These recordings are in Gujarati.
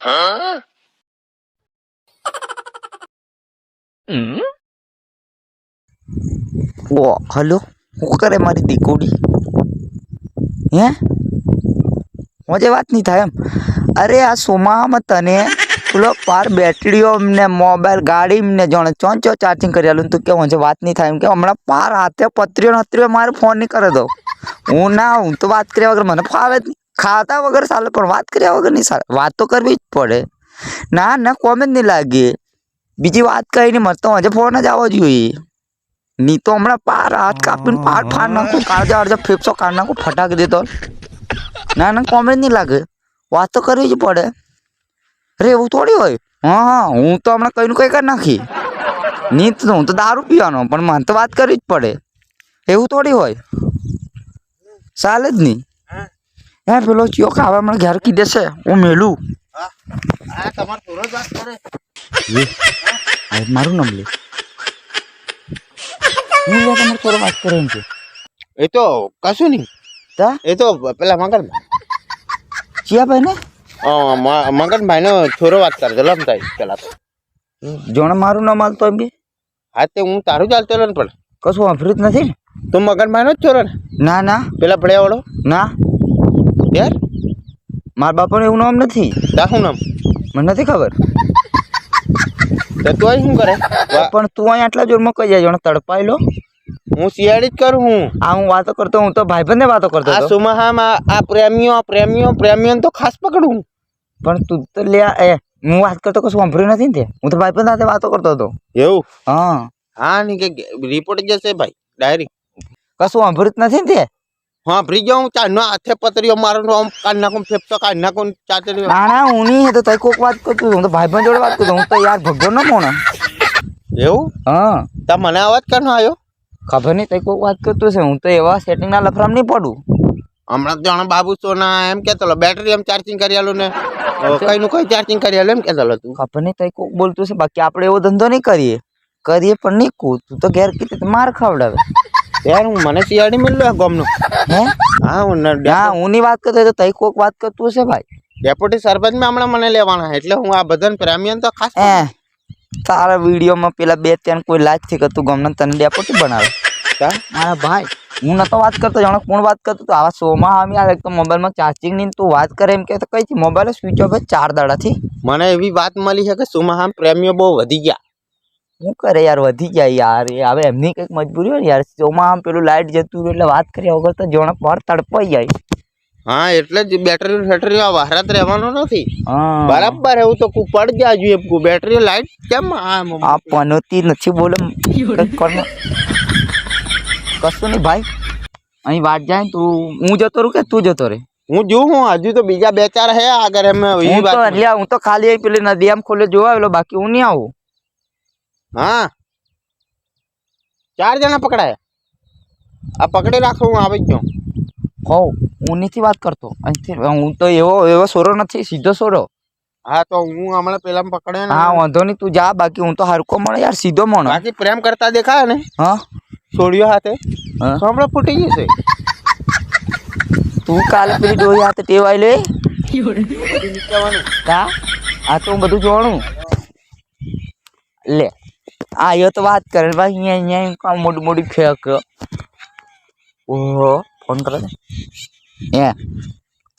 ઓ હલો, શું કરે મારી દીકુડી? હે મજે વાત નહીં થાય એમ. અરે આ સોમામાં તને પેલો પાર બેટરીઓ ને મોબાઈલ ગાડી ને જાણે ચો ચાર્જિંગ કરી આલું તું કે મજે વાત નહીં થાય એમ કે હમણાં પાર હાથે પત્રીઓ મારે ફોન નહીં કરે દો. હું તો વાત કર્યા વગર મને ફાવે જ નહીં. ખાતા વગર ચાલે પણ વાત કર્યા વગર નહીં ચાલે. વાત તો કરવી જ પડે. ના કોમ જ નહીં લાગે. બીજી વાત કઈ નહીં, મત તો હજે ફોન જ આવવો જોઈએ. નહીં તો હમણાં પાર હાથ કાપીને ફાડ નાખું, કાળજા ફેફસો કાઢ નાખું ફટાકી દેતો. ના કોમ જ નહીં લાગે. વાત તો કરવી જ પડે. અરે એવું થોડી હોય. હા હું તો હમણાં કઈ કરી નાખી. નહીં તો હું તો દારૂ પીવાનો, પણ મને તો વાત કરવી જ પડે. એવું થોડી હોય, ચાલે જ નહીં. હે પેલો ચિયો ખાવા મને ઘેર કીધે છે હું મેલું. મારું નામ લે. હું તમારે થોડો વાત કરે એમ છે. એ તો કશું નહીં. એ તો પેલા મગનભાઈ ચિયાભાઈ ને મગનભાઈ નો છોરો વાત કરતો લમતાઈ પેલા તો જોણે મારું નામ હાલતો એમ બી. હા તે હું તારું ચાલતો ને પણ કશું વાપર્યું જ નથી ને. તું મગનભાઈ નો જ છોરો ને? ના પેલા પડ્યા વાળો ના યાર, મારા બાપાનું એવું નામ નથી. શું નામ મને નથી ખબર. તો તું અહીં શું કરે? પણ તું અહીં આટલા જોરમાં કઈ જાય જોણે તડપાઈ લો. હું શિયાળી જ કરું. હું વાતો કરતો, હું તો ભાઈબંધ ને વાતો કરતો. આ સુમાહામાં આ પ્રેમીઓ તો ખાસ પકડું. પણ તું તો લે હું વાત કરતો કશું સાંભળ્યું નથી ને તે. હું તો ભાઈબંધ સાથે વાતો કરતો હતો. એવું? હા નહીં કે રિપોર્ટ જશે ભાઈ ડાયરેક્ટ. કશું સાંભળ્યું નથી ને તે. હા ફ્રી જાઉં ચાનો હાથે પતરીઓ મારું આમ કાઢ નાખું, ફેફસો કાઢ નાખું ચાતરી. ના હું નહીં તો તઈ કોક વાત કરતું. હું તો ભાઈબંધ જોડે વાત કરતો. હું તો યાર ભગવાન નો મોણા. એવું? હા તા મને અવાજ કરનો આવ્યો. ખબર નહીં તઈ કોક વાત કરતું છે. હું તો એવા સેટિંગ ના લફરામ નહીં પડું. હમણાં જાણે બાબુ સોના એમ કેતો બેટરી એમ ચાર્જિંગ કરી આલું ને કઈ નું કઈ ચાર્જિંગ કરી આલું એમ કેતો તું. ખબર નહીં તઈ કોક બોલતું છે. બાકી આપણે એવો ધંધો નહીં કરીએ પણ નહીં કૂદ. તું તો ઘેર કીધું માર ખવડાવે યાર. હું મને શિયાળી મળ્યો ગોમનું. હે હા હું ની વાત કરતો તો તઈ કોક વાત કરતું છે ભાઈ. ડેપ્યુટી સરપંચ માં હમણાં મને લેવાના એટલે હું આ બધા પ્રેમિયન તો ખાસ તારા વિડીયોમાં પેલા 2-3 કોઈ લાજ થી કે તું ગમને તને ડેપ્યુટી બનાવે. મારા ભાઈ હું નતો વાત કરતો. જાણે કોણ વાત કરતો તો આવા શોમાં આમ યાર એક તો મોબાઈલમાં ચાર્જિંગ નહીં તું વાત કરે એમ કે કઈ મોબાઈલ સ્વિચ ઓફ 4 દાડાથી. મને એવી વાત મળી છે કે શોમાં પ્રેમીઓ બહુ વધી ગયા. શું કરે યાર, વધી જાય યાર. હવે એમની કઈક મજબૂરી હોય ને યાર. શોમાં પેલું લાઈટ જતું એટલે વાત કર્યા વગર તો જોણે પર તડપાઈ જાય. હા એટલે જ બેટરી વહારત રહેવાનો નથી. બરાબર એવું તો પડ ગયા જોઈએ. બેટરી લાઈટ કેમ આ પનોતી નથી બોલે કશું નહીં ભાઈ. અહીં વાત જાય તું હું જતો રહું કે તું જતો રે? હું જોઉં હજુ તો બીજા 2-4 હે આગળ. એમ હું તો ખાલી પેલી નદી આમ ખોલે જોવા આવેલો, બાકી હું નહીં આવું. હા 4 જણા પકડાય. આ પકડી રાખો હું આવી જ જાઉં. હું નથી વાત કરતો. હું તો એવો સોરો નથી, સીધો સોરો. હા તો હું હમણાં પેલા પકડે. હા વાંધો નહીં તું જા. બાકી હું તો હરકો મળે યાર, સીધો મળે. બાકી પ્રેમ કરતા દેખાય ને છોડ્યો હાથે હમણાં ફૂટી જશે. તું કાલે પેલી ડોરી હાથે ટેવાય લે. આ તો હું બધું જોવાનું લે. આયો તો વાત કરે ભાઈ. અહીંયા મોટી ખેક. ઓહો ફોન કરે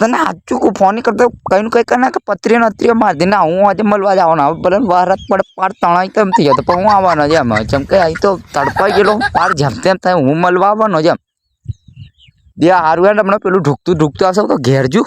તને સાચું ફોન નહીં કરતો. કઈ કઈ કરે કે પત્રીઓ મારી દે. ના હું આજે મળવા જવાનો. ભલે ભારત પડે પાર તણાઈ તેમ થઈ જતો પણ હું આવવાનો છે એમ. જેમ કે અહીં તો તડપાઈ ગયેલો પાર જેમ તેમ થાય. હું મળવા આવવાનો છે એમ. બે હારું હમણાં પેલું ઢૂકતું આવશે તો ઘેરજું.